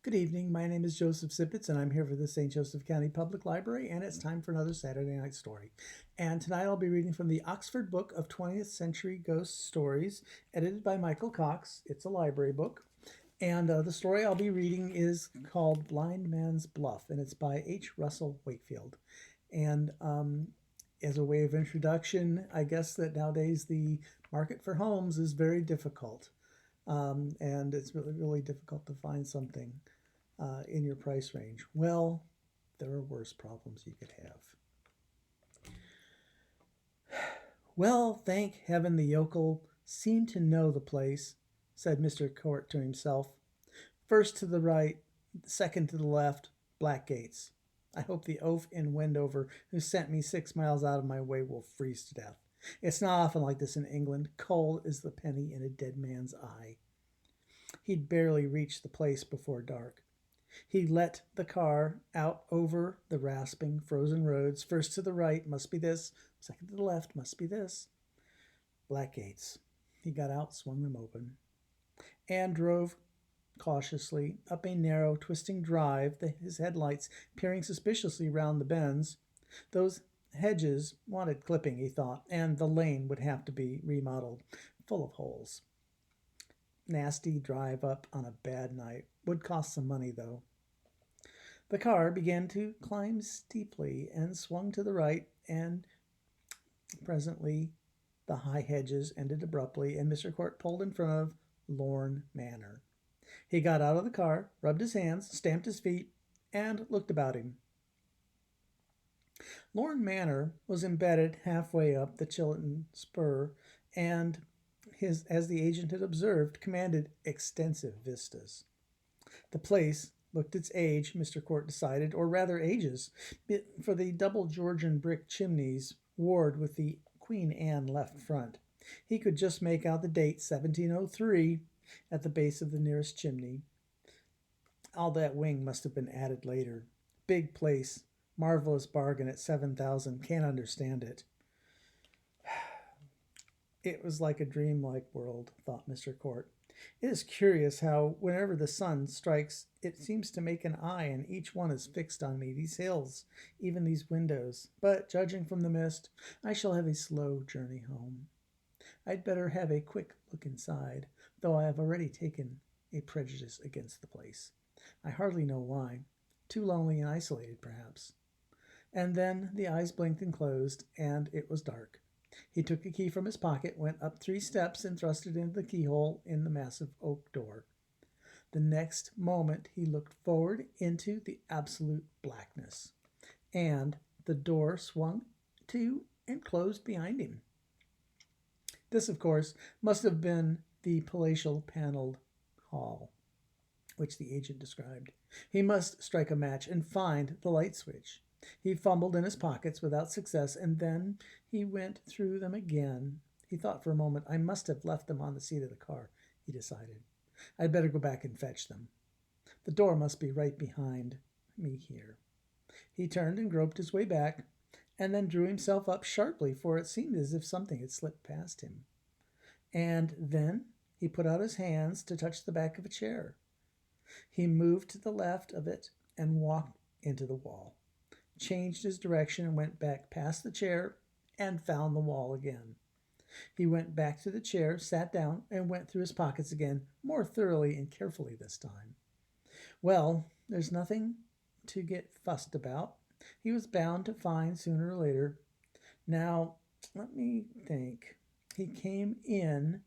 Good evening. My name is Joseph Sippets, and I'm here for the St. Joseph County Public Library, and it's time for another Saturday night story. And tonight I'll be reading from the Oxford Book of 20th Century Ghost Stories, edited by Michael Cox. It's a library book. And the story I'll be reading is called Blind Man's Bluff, and it's by H. Russell Wakefield. And as a way of introduction, I guess that nowadays the market for homes is very difficult. And it's really, really difficult to find something in your price range. Well, there are worse problems you could have. Well, thank heaven the yokel seemed to know the place, said Mr. Court to himself. First to the right, second to the left, Black Gates. I hope the oaf in Wendover who sent me 6 miles out of my way will freeze to death. It's not often like this in England. Cold is the penny in a dead man's eye. He'd barely reached the place before dark. He let the car out over the rasping, frozen roads. First to the right must be this, second to the left must be this. Black gates. He got out, swung them open, and drove cautiously up a narrow, twisting drive, his headlights peering suspiciously round the bends. Those hedges wanted clipping, he thought, and the lane would have to be remodeled, full of holes. Nasty drive up on a bad night. Would cost some money, though. The car began to climb steeply and swung to the right, and presently the high hedges ended abruptly, and Mr. Court pulled in front of Lorne Manor. He got out of the car, rubbed his hands, stamped his feet, and looked about him. Lorne Manor was embedded halfway up the Chilton Spur, and as the agent had observed, commanded extensive vistas. The place looked its age, Mr. Court decided, or rather ages, for the double Georgian brick chimneys warred with the Queen Anne left front. He could just make out the date, 1703, at the base of the nearest chimney. All that wing must have been added later. Big place, marvelous bargain at 7,000. Can't understand it. It was like a dreamlike world, thought Mr. Court. It is curious how, whenever the sun strikes, it seems to make an eye, and each one is fixed on me, these hills, even these windows. But, judging from the mist, I shall have a slow journey home. I'd better have a quick look inside, though I have already taken a prejudice against the place. I hardly know why. Too lonely and isolated, perhaps. And then the eyes blinked and closed, and it was dark. He took a key from his pocket, went up 3 steps, and thrust it into the keyhole in the massive oak door. The next moment he looked forward into the absolute blackness, and the door swung to and closed behind him. This, of course, must have been the palatial paneled hall, which the agent described. He must strike a match and find the light switch. He fumbled in his pockets without success, and then he went through them again. He thought for a moment. I must have left them on the seat of the car, he decided. I'd better go back and fetch them. The door must be right behind me here. He turned and groped his way back, and then drew himself up sharply, for it seemed as if something had slipped past him. And then he put out his hands to touch the back of a chair. He moved to the left of it and walked into the wall, changed his direction and went back past the chair and found the wall again. He went back to the chair, sat down, and went through his pockets again, more thoroughly and carefully this time. Well, there's nothing to get fussed about. He was bound to find sooner or later. Now, let me think. He came in,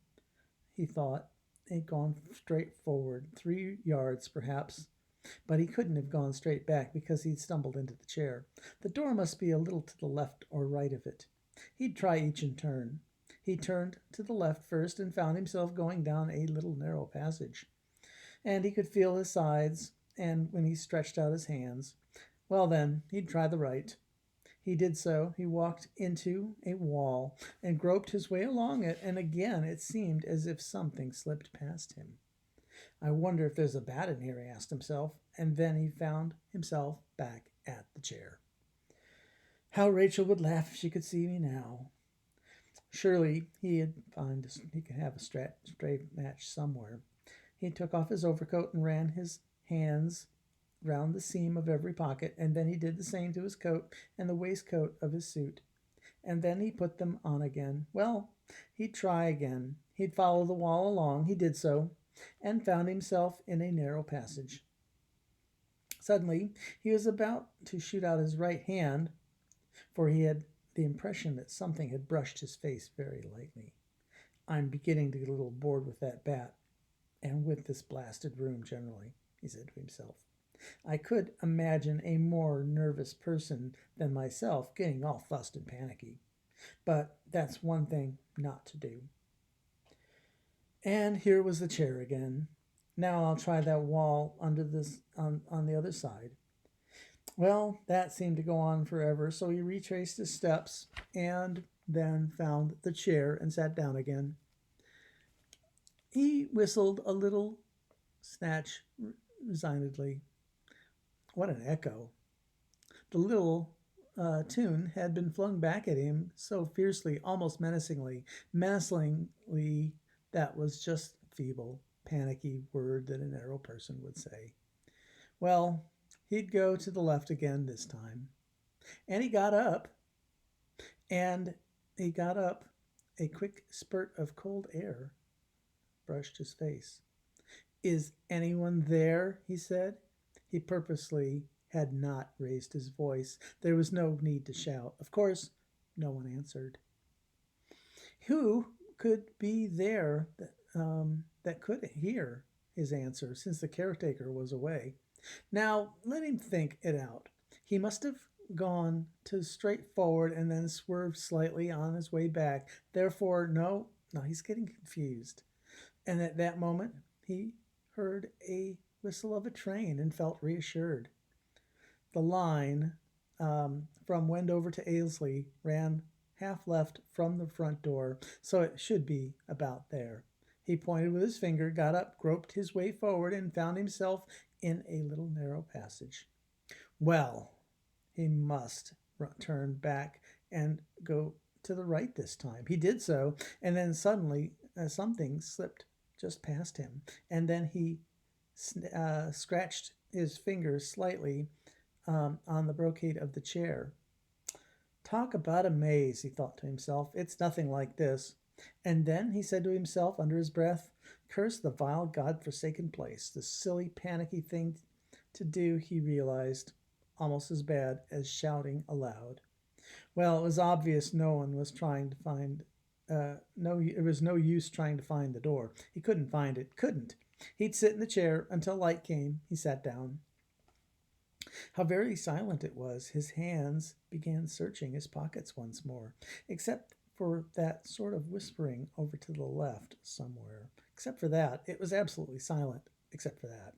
he thought, had gone straight forward, 3 yards perhaps, but he couldn't have gone straight back because he'd stumbled into the chair. The door must be a little to the left or right of it. He'd try each in turn. He turned to the left first and found himself going down a little narrow passage, and he could feel his sides, and when he stretched out his hands, well then, he'd try the right. He did so. He walked into a wall and groped his way along it, and again it seemed as if something slipped past him. I wonder if there's a bat in here, he asked himself, and then he found himself back at the chair. How Rachel would laugh if she could see me now. Surely he could have a stray match somewhere. He took off his overcoat and ran his hands round the seam of every pocket, and then he did the same to his coat and the waistcoat of his suit. And then he put them on again. Well, he'd try again. He'd follow the wall along. He did so, and found himself in a narrow passage. Suddenly, he was about to shoot out his right hand, for he had the impression that something had brushed his face very lightly. I'm beginning to get a little bored with that bat, and with this blasted room generally, he said to himself. I could imagine a more nervous person than myself getting all fussed and panicky. But that's one thing not to do. And here was the chair again. Now I'll try that wall under this on the other side. Well, that seemed to go on forever, so he retraced his steps and then found the chair and sat down again. He whistled a little snatch resignedly. What an echo! The little tune had been flung back at him so fiercely, almost menacingly. Menacingly, that was just a feeble, panicky word that a narrow person would say. Well, he'd go to the left again this time. And he got up, a quick spurt of cold air brushed his face. Is anyone there? He said. He purposely had not raised his voice. There was no need to shout. Of course, no one answered. Who could be there that could hear his answer, since the caretaker was away? Now, let him think it out. He must have gone to straight forward and then swerved slightly on his way back. Therefore, no, he's getting confused. And at that moment, he heard a whistle of a train and felt reassured. The line from Wendover to Aylesbury ran half left from the front door, so it should be about there. He pointed with his finger, got up, groped his way forward, and found himself in a little narrow passage. Well, he must turn back and go to the right this time. He did so, and then suddenly something slipped just past him, and then he scratched his fingers slightly on the brocade of the chair. Talk about a maze, he thought to himself. It's nothing like this. And then he said to himself under his breath, curse the vile, God-forsaken place. The silly, panicky thing to do, he realized, almost as bad as shouting aloud. Well, it was obvious no one was trying to find it was no use trying to find the door. He couldn't find it. Couldn't. He'd sit in the chair until light came. He sat down. How very silent it was. His hands began searching his pockets once more, except for that sort of whispering over to the left somewhere. Except for that, it was absolutely silent, except for that.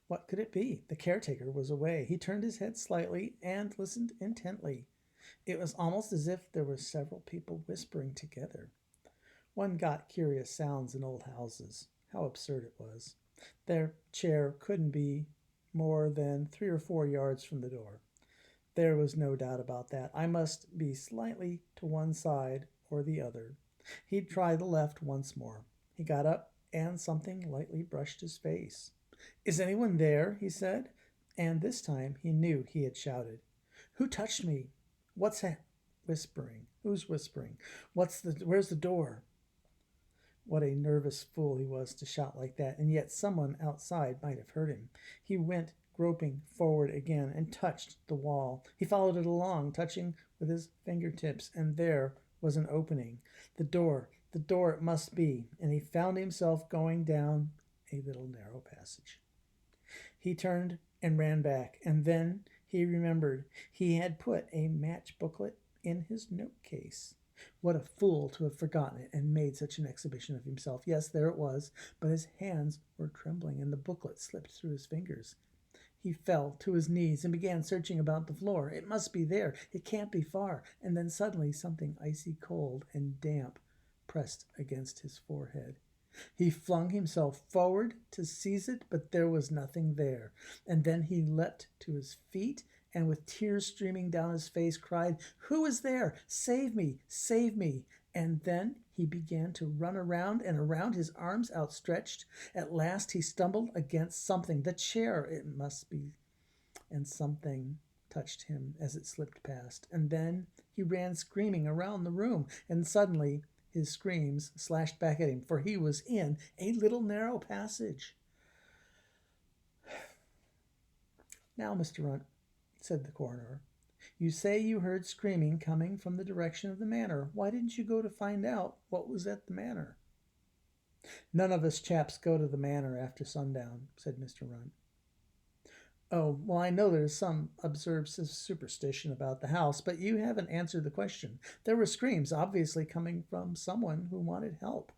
What could it be? The caretaker was away. He turned his head slightly and listened intently. It was almost as if there were several people whispering together. One got curious sounds in old houses. How absurd it was. Their chair couldn't be more than 3 or 4 yards from the door. There was no doubt about that. I must be slightly to one side or the other. He'd try the left once more. He got up, and something lightly brushed his face. Is anyone there? He said, and this time he knew he had shouted. Who touched me? What's that? Whispering. Who's whispering? Where's the door? What a nervous fool he was to shout like that, and yet someone outside might have heard him. He went groping forward again and touched the wall. He followed it along, touching with his fingertips, and there was an opening. The door it must be, and he found himself going down a little narrow passage. He turned and ran back, and then he remembered he had put a match booklet in his note case. What a fool to have forgotten it and made such an exhibition of himself. Yes, there it was, but his hands were trembling and the booklet slipped through his fingers. He fell to his knees and began searching about the floor. It must be there. It can't be far. And then suddenly something icy cold and damp pressed against his forehead. He flung himself forward to seize it, but there was nothing there. And then he leapt to his feet and with tears streaming down his face cried, Who is there? Save me! Save me! And then he began to run around and around, his arms outstretched. At last he stumbled against something. The chair, it must be. And something touched him as it slipped past. And then he ran screaming around the room. And suddenly his screams slashed back at him, for he was in a little narrow passage. Now, Mr. Runt, said the coroner, you say you heard screaming coming from the direction of the manor. Why didn't you go to find out what was at the manor? None of us chaps go to the manor after sundown, said Mr. Runt. Oh, well, I know there's some absurd superstition about the house, but you haven't answered the question. There were screams, obviously coming from someone who wanted help.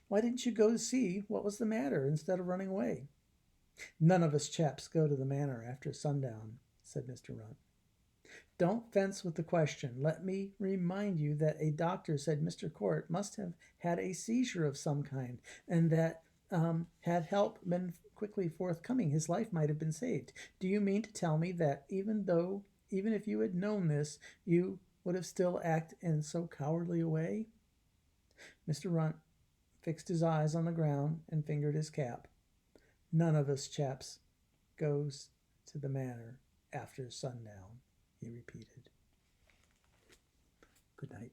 Why didn't you go to see what was the matter instead of running away? None of us chaps go to the manor after sundown, said Mr. Runt. Don't fence with the question. Let me remind you that a doctor said Mr. Court must have had a seizure of some kind, and that had help been quickly forthcoming, his life might have been saved. Do you mean to tell me that even if you had known this, you would have still acted in so cowardly a way? Mr. Runt fixed his eyes on the ground and fingered his cap. None of us chaps goes to the manor after sundown, he repeated. Good night.